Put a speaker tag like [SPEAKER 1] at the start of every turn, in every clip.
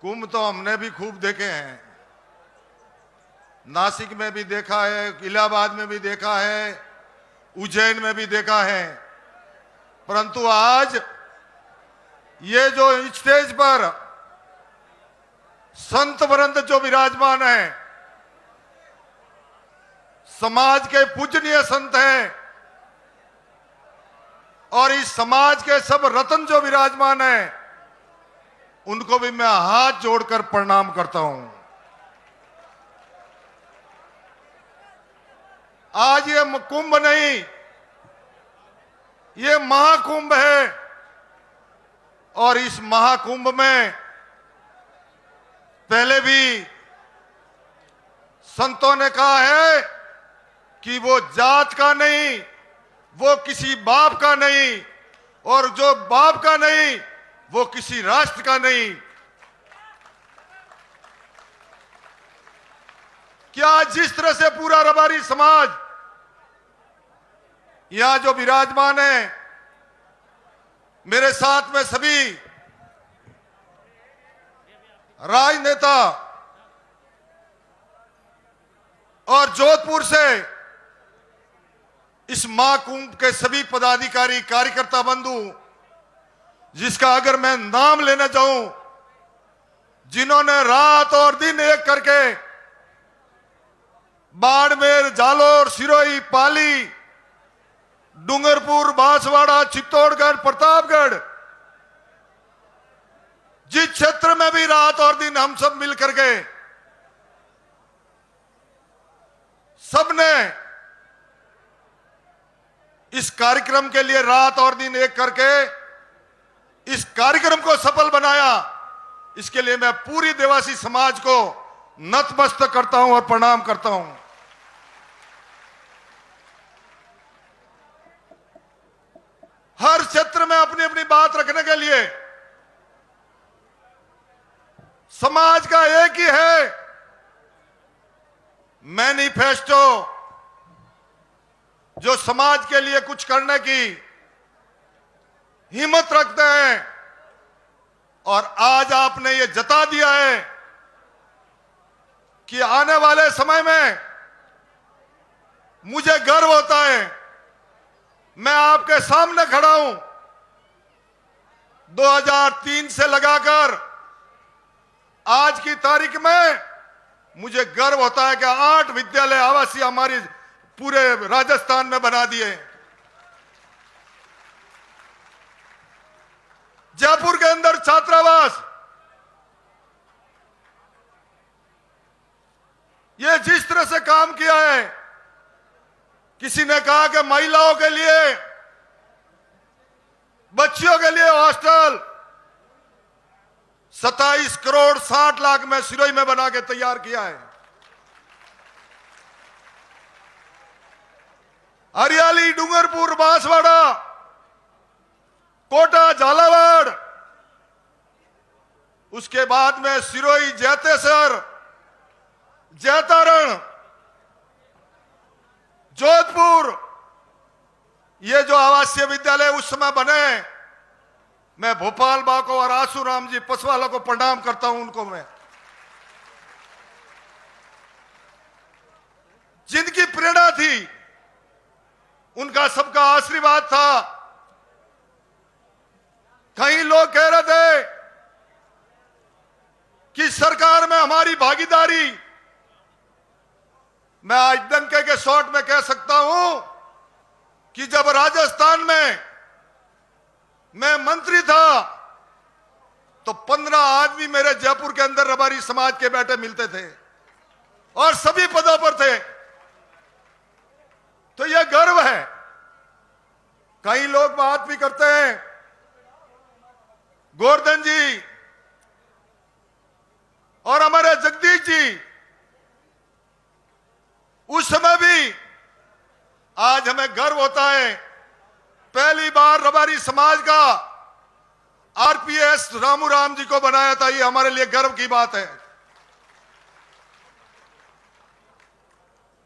[SPEAKER 1] कुंभ तो हमने भी खूब देखे हैं। नासिक में भी देखा है, इलाहाबाद में भी देखा है, उज्जैन में भी देखा है। परंतु आज ये जो स्टेज पर संत वृंद जो विराजमान है, समाज के पूजनीय संत हैं, और इस समाज के सब रत्न जो विराजमान हैं, उनको भी मैं हाथ जोड़कर प्रणाम करता हूं। आज ये कुंभ नहीं, ये महाकुंभ है। और इस महाकुंभ में पहले भी संतों ने कहा है कि वो जात का नहीं, वो किसी बाप का नहीं, और जो बाप का नहीं वो किसी राष्ट्र का नहीं। क्या जिस तरह से पूरा रबारी समाज यहां जो विराजमान है, मेरे साथ में सभी राजनेता और जोधपुर से इस महाकुंभ के सभी पदाधिकारी कार्यकर्ता बंधु, जिसका अगर मैं नाम लेना चाहूं, जिन्होंने रात और दिन एक करके बाड़मेर, जालोर, सिरोही, पाली, डूंगरपुर, बांसवाड़ा, चित्तौड़गढ़, प्रतापगढ़, जिस क्षेत्र में भी रात और दिन हम सब मिलकर के सबने इस कार्यक्रम के लिए रात और दिन एक करके इस कार्यक्रम को सफल बनाया। इसके लिए मैं पूरी देवासी समाज को नतमस्तक करता हूं और प्रणाम करता हूं। हर क्षेत्र में अपनी अपनी बात रखने के लिए समाज का एक ही है मैनिफेस्टो, जो समाज के लिए कुछ करने की हिम्मत रखते हैं। और आज आपने ये जता दिया है कि आने वाले समय में मुझे गर्व होता है, मैं आपके सामने खड़ा हूं। 2003 से लगाकर आज की तारीख में मुझे गर्व होता है कि 8 विद्यालय आवासीय हमारी पूरे राजस्थान में बना दिए। जयपुर के अंदर छात्रावास, ये जिस तरह से काम किया है, किसी ने कहा कि महिलाओं के लिए, बच्चियों के लिए हॉस्टल 27 करोड़ 60 लाख में सिरोही में बना के तैयार किया है। हरियाली, डूंगरपुर, बांसवाड़ा, कोटा, झालावाड़, उसके बाद में सिरोही, जैतेसर, जैतारण, जोधपुर, ये जो आवासीय विद्यालय उस समय बने, मैं भोपाल बा को और आसूराम जी पसवाला को प्रणाम करता हूं। उनको मैं, जिनकी प्रेरणा थी, उनका सबका आशीर्वाद था। कई लोग कह रहे थे कि सरकार में हमारी भागीदारी, मैं आज डंके के शॉट में कह सकता हूं कि जब राजस्थान में मैं मंत्री था तो 15 आदमी मेरे जयपुर के अंदर रबारी समाज के बैठे मिलते थे और सभी पदों पर थे। तो यह गर्व है। कई लोग बात भी करते हैं, गोवर्धन जी और हमारे जगदीश जी, उस समय भी आज हमें गर्व होता है, पहली बार रबारी समाज का आरपीएस रामू राम जी को बनाया था। ये हमारे लिए गर्व की बात है।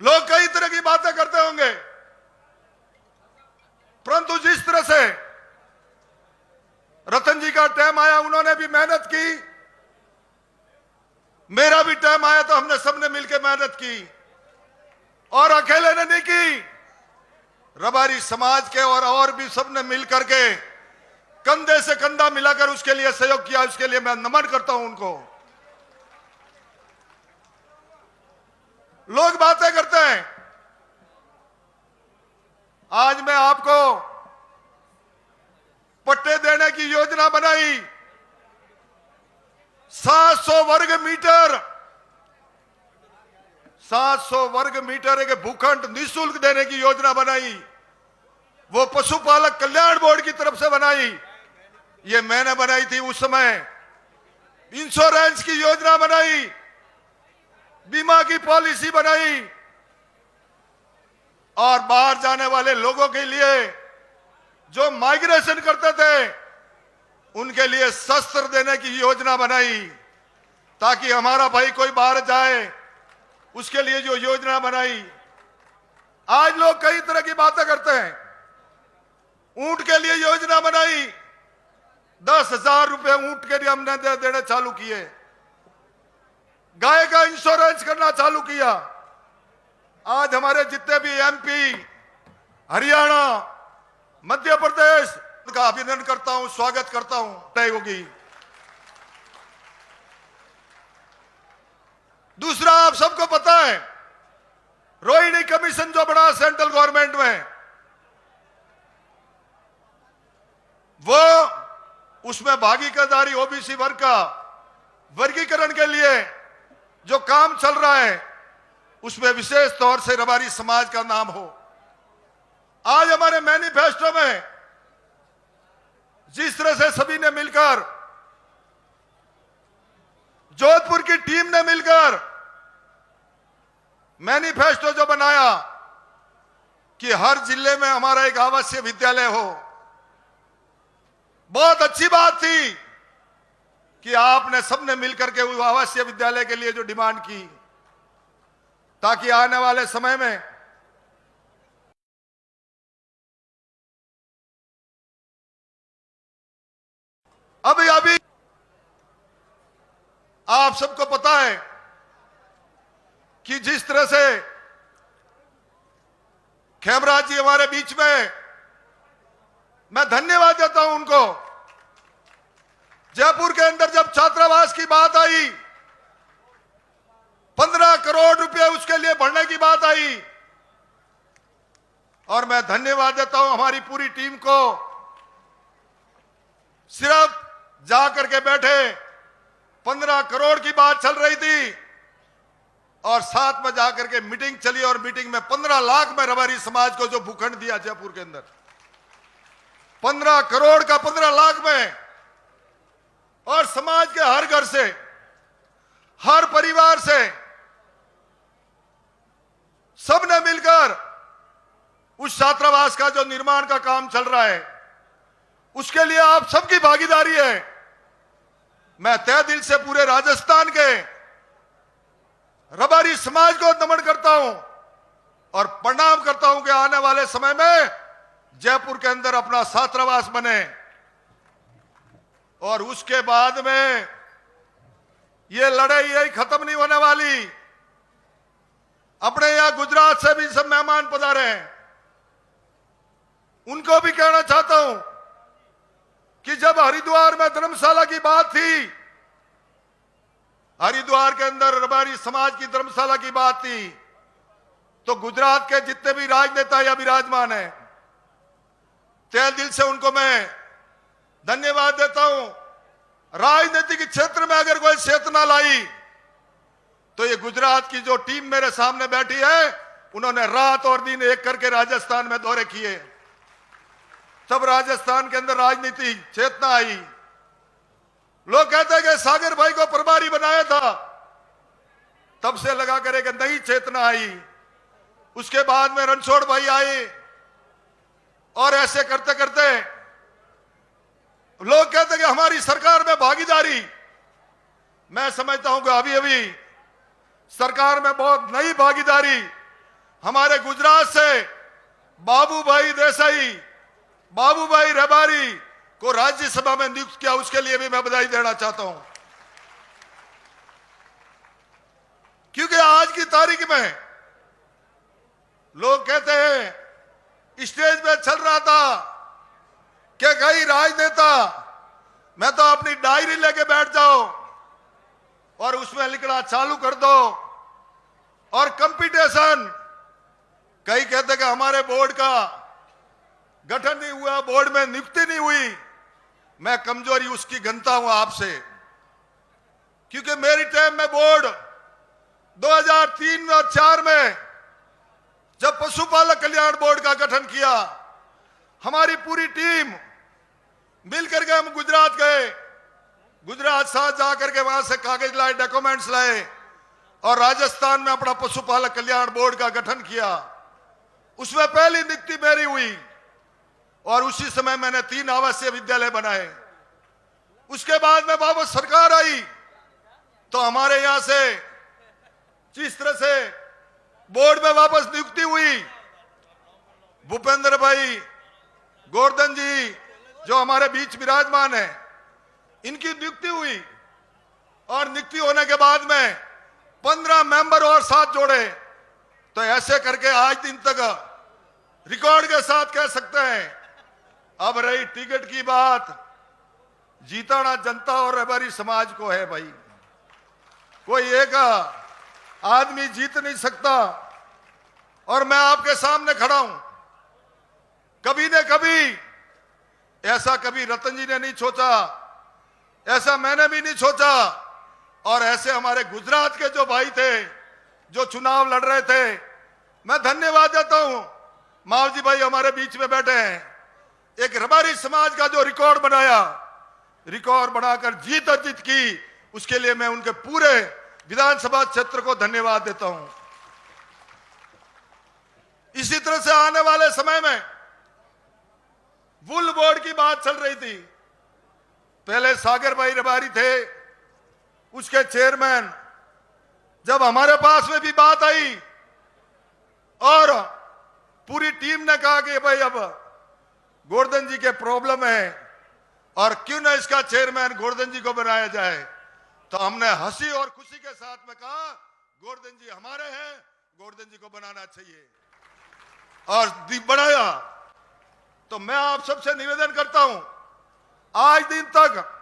[SPEAKER 1] लोग कई तरह की बातें करते होंगे, परंतु जिस तरह से रतन जी का टाइम आया, उन्होंने भी मेहनत की, मेरा भी टाइम आया तो हमने सबने मिलकर मेहनत की, और अकेले ने नहीं की, रबारी समाज के और भी सबने मिल करके कंधे से कंधा मिलाकर उसके लिए सहयोग किया। उसके लिए मैं नमन करता हूं उनको। लोग बातें करते हैं, आज मैं आपको पट्टे देने की योजना बनाई, 700 वर्ग मीटर 700 वर्ग मीटर एक भूखंड निःशुल्क देने की योजना बनाई। वो पशुपालक कल्याण बोर्ड की तरफ से बनाई, ये मैंने बनाई थी उस समय। इंश्योरेंस की योजना बनाई, बीमा की पॉलिसी बनाई, और बाहर जाने वाले लोगों के लिए जो माइग्रेशन करते थे उनके लिए शस्त्र देने की योजना बनाई, ताकि हमारा भाई कोई बाहर जाए उसके लिए जो योजना बनाई। आज लोग कई तरह की बातें करते हैं। ऊंट के लिए योजना बनाई, 10,000 रुपए ऊंट के लिए हमने देने चालू किए। गाय का इंश्योरेंस करना चालू किया। आज हमारे जितने भी एमपी, हरियाणा, मध्य प्रदेश का अभिनंदन करता हूं, स्वागत करता हूं। तय होगी। दूसरा, आप सबको पता है, रोहिणी कमीशन जो बना सेंट्रल गवर्नमेंट में, वो उसमें भागीदारी ओबीसी वर्ग का वर्गीकरण के लिए जो काम चल रहा है उसमें विशेष तौर से रबारी समाज का नाम हो। आज हमारे मैनिफेस्टो में जिस तरह से सभी ने मिलकर, जोधपुर की टीम ने मिलकर मैनिफेस्टो जो बनाया कि हर जिले में हमारा एक आवासीय विद्यालय हो, बहुत अच्छी बात थी कि आपने सबने मिलकर के उस आवासीय विद्यालय के लिए जो डिमांड की, ताकि आने वाले समय में अभी आप सबको पता है कि जिस तरह से खेमराज जी हमारे बीच में, मैं धन्यवाद देता हूं उनको। जयपुर के अंदर जब छात्रावास की बात आई, 15 करोड़ रुपए उसके लिए भरने की बात आई, और मैं धन्यवाद देता हूं हमारी पूरी टीम को। सिर्फ जाकर के बैठे, 15 करोड़ की बात चल रही थी, और साथ में जाकर के मीटिंग चली, और मीटिंग में 15 लाख में रबारी समाज को जो भूखंड दिया जयपुर के अंदर, 15 करोड़ का 15 लाख में, और समाज के हर घर से, हर परिवार से सबने मिलकर उस छात्रावास का जो निर्माण का काम चल रहा है उसके लिए आप सबकी भागीदारी है। मैं तहे दिल से पूरे राजस्थान के रबारी समाज को नमन करता हूं और प्रणाम करता हूं कि आने वाले समय में जयपुर के अंदर अपना छात्रावास बने, और उसके बाद में ये लड़ाई यही खत्म नहीं होने वाली। अपने यहां गुजरात से भी सब मेहमान पधारे हैं, उनको भी कहना चाहता हूं कि जब हरिद्वार में धर्मशाला की बात थी, हरिद्वार के अंदर रबारी समाज की धर्मशाला की बात थी, तो गुजरात के जितने भी राजनेता या विराजमान हैं, तहे दिल से उनको मैं धन्यवाद देता हूं। राजनीतिक क्षेत्र में अगर कोई चेतना लाई तो ये गुजरात की जो टीम मेरे सामने बैठी है, उन्होंने रात और दिन एक करके राजस्थान में दौरे किए, तब राजस्थान के अंदर राजनीति चेतना आई। लोग कहते हैं कि सागर भाई को प्रभारी बनाया था, तब से लगा करे कि नई चेतना आई। उसके बाद में रणछोड़ भाई आए, और ऐसे करते करते लोग कहते हैं कि हमारी सरकार में भागीदारी। मैं समझता हूं कि अभी अभी सरकार में बहुत नई भागीदारी हमारे गुजरात से बाबूभाई देसाई, बाबूभाई रबारी को राज्यसभा में नियुक्त किया, उसके लिए भी मैं बधाई देना चाहता हूं। तारीख में लोग कहते हैं स्टेज पे चल रहा था कि कई राजनेता, मैं तो अपनी डायरी लेके बैठ जाओ और उसमें लिखना चालू कर दो और कंपटीशन। कई कहते कि हमारे बोर्ड का गठन नहीं हुआ, बोर्ड में नियुक्ति नहीं हुई। मैं कमजोरी उसकी गिनता हूं आपसे, क्योंकि मेरी टाइम में बोर्ड 2003 और 4 में जब पशुपालक कल्याण बोर्ड का गठन किया, हमारी पूरी टीम मिलकर के हम गुजरात गए। गुजरात साथ जाकर के वहां से कागज लाए, डॉक्यूमेंट्स लाए और राजस्थान में अपना पशुपालक कल्याण बोर्ड का गठन किया। उसमें पहली नियुक्ति मेरी हुई और उसी समय मैंने 3 आवासीय विद्यालय बनाए। उसके बाद में वापस सरकार आई तो हमारे यहां से जिस तरह से बोर्ड में वापस नियुक्ति हुई, भूपेंद्र भाई गोवर्धन जी जो हमारे बीच विराजमान है, इनकी नियुक्ति हुई और नियुक्ति होने के बाद में 15 मेंबर और साथ जोड़े। तो ऐसे करके आज दिन तक रिकॉर्ड के साथ कह सकते हैं। अब रही टिकट की बात, जीताना जनता और रबारी समाज को है भाई, कोई एक आदमी जीत नहीं सकता। और मैं आपके सामने खड़ा हूं, कभी न कभी ऐसा कभी रतन जी ने नहीं सोचा, ऐसा मैंने भी नहीं सोचा और ऐसे हमारे गुजरात के जो भाई थे जो चुनाव लड़ रहे थे, मैं धन्यवाद देता हूं। मावजी भाई हमारे बीच में बैठे हैं, एक रबारी समाज का जो रिकॉर्ड बनाया, रिकॉर्ड बनाकर जीत अर्जित की, उसके लिए मैं उनके पूरे विधानसभा क्षेत्र को धन्यवाद देता हूं। इसी तरह से आने वाले समय में वुल बोर्ड की बात चल रही थी। पहले सागर भाई रबारी थे, उसके चेयरमैन। जब हमारे पास में भी बात आई और पूरी टीम ने कहा कि भाई अब गोवर्धन जी के प्रॉब्लम है और क्यों ना इसका चेयरमैन गोवर्धन जी को बनाया जाए, तो हमने हंसी और खुशी के साथ में कहा गोवर्धन जी हमारे हैं, गोवर्धन जी को बनाना चाहिए और बनाया। तो मैं आप सबसे निवेदन करता हूं, आज दिन तक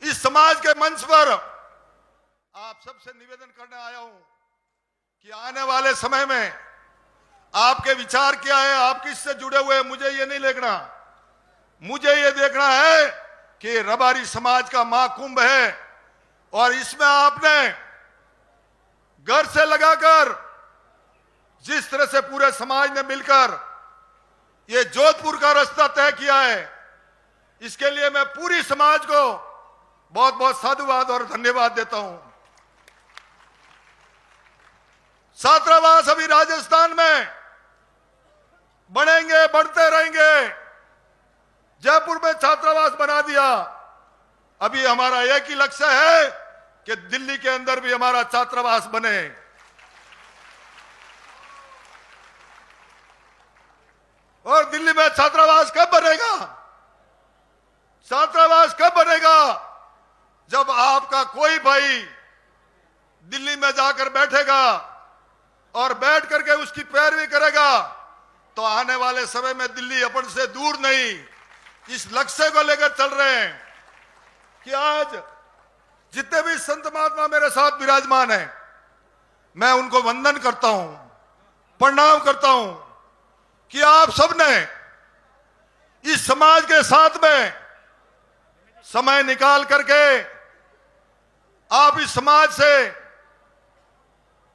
[SPEAKER 1] इस समाज के मंच पर आप सबसे निवेदन करने आया हूं कि आने वाले समय में आपके विचार क्या है, आप किससे जुड़े हुए हैं, मुझे ये नहीं देखना। मुझे ये देखना है कि रबारी समाज का महाकुंभ है और इसमें आपने घर से लगाकर जिस तरह से पूरे समाज ने मिलकर ये जोधपुर का रास्ता तय किया है, इसके लिए मैं पूरी समाज को बहुत बहुत साधुवाद और धन्यवाद देता हूं। छात्रावास अभी राजस्थान में बनेंगे, बढ़ते रहेंगे। जयपुर में छात्रावास बना दिया, अभी हमारा एक ही लक्ष्य है कि दिल्ली के अंदर भी हमारा छात्रावास बने। और दिल्ली में छात्रावास कब बनेगा? छात्रावास कब बनेगा? जब आपका कोई भाई दिल्ली में जाकर बैठेगा और बैठ करके उसकी पैरवी करेगा, तो आने वाले समय में दिल्ली अपन से दूर नहीं। इस लक्ष्य को लेकर चल रहे हैं कि आज जितने भी संत महात्मा मेरे साथ विराजमान हैं, मैं उनको वंदन करता हूं, प्रणाम करता हूं कि आप सबने इस समाज के साथ में समय निकाल करके आप इस समाज से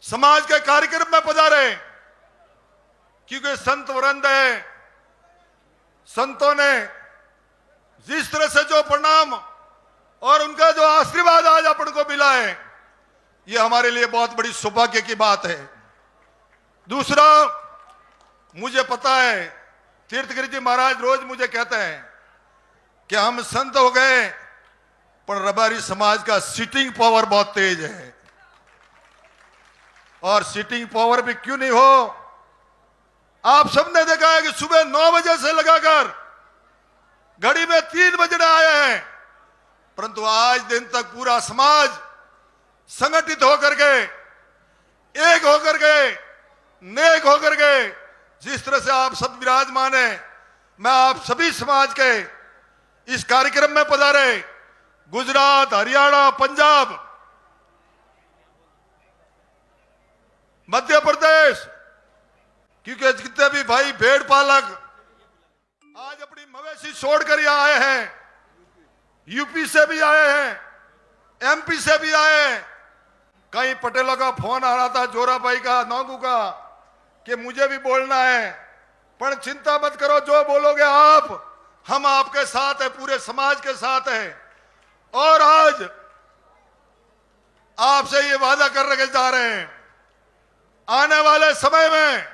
[SPEAKER 1] समाज के कार्यक्रम में पधारे, क्योंकि संत वृंद है, संतों ने जिस तरह से जो प्रणाम और उनका जो आशीर्वाद आज अपन को मिला है, ये हमारे लिए बहुत बड़ी सौभाग्य की बात है। दूसरा, मुझे पता है तीर्थगिरी जी महाराज रोज मुझे कहते हैं कि हम संत हो गए, पर रबारी समाज का सिटिंग पावर बहुत तेज है। और सिटिंग पावर भी क्यों नहीं हो, आप सबने देखा है कि सुबह 9 बजे से लगाकर घड़ी में 3 बजने आए हैं, परंतु आज दिन तक पूरा समाज संगठित होकर के एक होकर के, नेक होकर के जिस तरह से आप सब विराजमान हैं, मैं आप सभी समाज के इस कार्यक्रम में पधारे गुजरात, हरियाणा, पंजाब, मध्य प्रदेश, क्योंकि जितने भी भाई भेड़ पालक आज अपनी मवेशी छोड़कर यहां आए हैं, यूपी से भी आए हैं, एमपी से भी आए हैं। कई पटेलों का फोन आ रहा था, जोराबाई का, नौगू का, कि मुझे भी बोलना है, पर चिंता मत करो, जो बोलोगे आप, हम आपके साथ है, पूरे समाज के साथ है। और आज आपसे ये वादा कर के जा रहे हैं, आने वाले समय में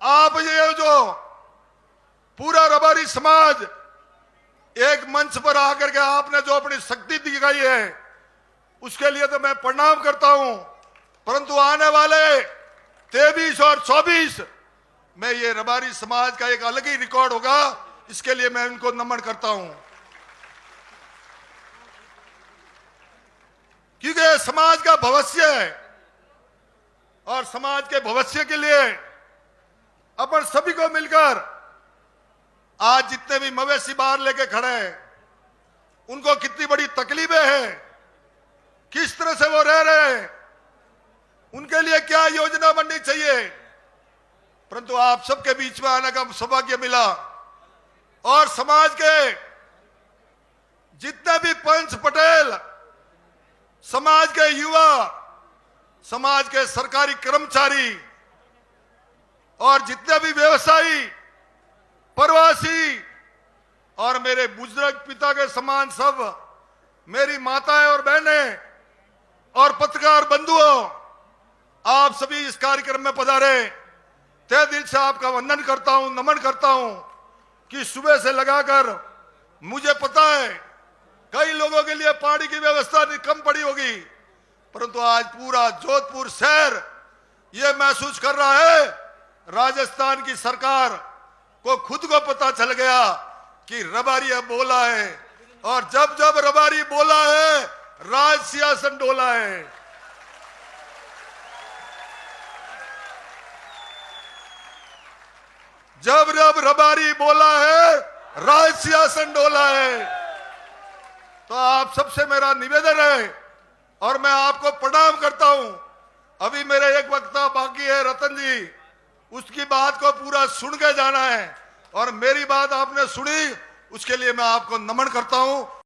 [SPEAKER 1] आप ये जो पूरा रबारी समाज एक मंच पर आकर के आपने जो अपनी शक्ति दिखाई है, उसके लिए तो मैं प्रणाम करता हूं, परंतु आने वाले 23 और 24 में ये रबारी समाज का एक अलग ही रिकॉर्ड होगा, इसके लिए मैं उनको नमन करता हूं। क्योंकि समाज का भविष्य है और समाज के भविष्य के लिए अपन सभी को मिलकर, आज जितने भी मवेशी बाहर लेके खड़े हैं, उनको कितनी बड़ी तकलीफें हैं, किस तरह से वो रह रहे हैं, उनके लिए क्या योजना बननी चाहिए, परंतु आप सबके बीच में आने का सौभाग्य मिला। और समाज के जितने भी पंच पटेल, समाज के युवा, समाज के सरकारी कर्मचारी और जितने भी व्यवसायी, प्रवासी और मेरे बुजुर्ग पिता के समान सब मेरी माताएं और बहनें और पत्रकार बंधुओं, आप सभी इस कार्यक्रम में पधारे, तहे दिल से आपका वंदन करता हूं, नमन करता हूं। कि सुबह से लगाकर मुझे पता है कई लोगों के लिए पानी की व्यवस्था कम पड़ी होगी, परंतु आज पूरा जोधपुर शहर यह महसूस कर रहा है, राजस्थान की सरकार को खुद को पता चल गया कि रबारी अब बोला है, और जब जब रबारी बोला है, राज सिंहासन डोला है। जब जब रबारी बोला है, राज सिंहासन डोला है। तो आप सबसे मेरा निवेदन है और मैं आपको प्रणाम करता हूं। अभी मेरे एक वक्ता बाकी है, रतन जी, उसकी बात को पूरा सुन के जाना है, और मेरी बात आपने सुनी, उसके लिए मैं आपको नमन करता हूं।